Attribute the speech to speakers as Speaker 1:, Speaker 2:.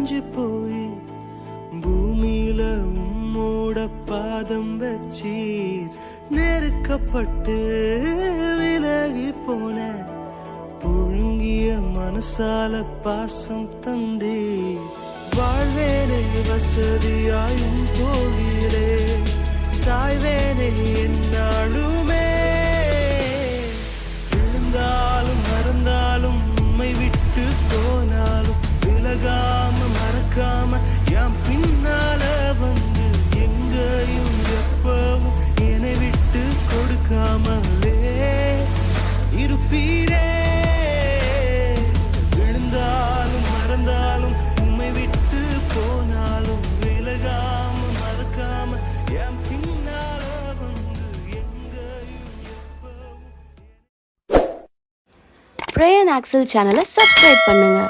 Speaker 1: சாஞ்சு போய் பூமியில உம்மோட பாதம் வச்சீர். நெருக்கப்பட்டு விலகி போன புழுங்கிய மனசால பாசம் தந்தீர். வாழ்வேனே வசதியாயும் கோவிலே, சாய்வேனே என்னாலுமே. விழுந்தாலும் மறந்தாலும் உம்மை விட்டு போனாலும் விலகாம மறக்காம என் பின்னால வந்து எங்கேயும் எப்பவும் என்னை விட்டு கொடுக்காமலே இருப்பீரே. விழுந்தாலும் மறந்தாலும் உம்மை விட்டு போனாலும் விலகாம மறக்காம என் பின்னால வந்து எங்கேயும் எப்பவும்.
Speaker 2: பிரே அண்ட் ஆக்சல் சேனலை சப்ஸ்கிரைப் பண்ணுங்க.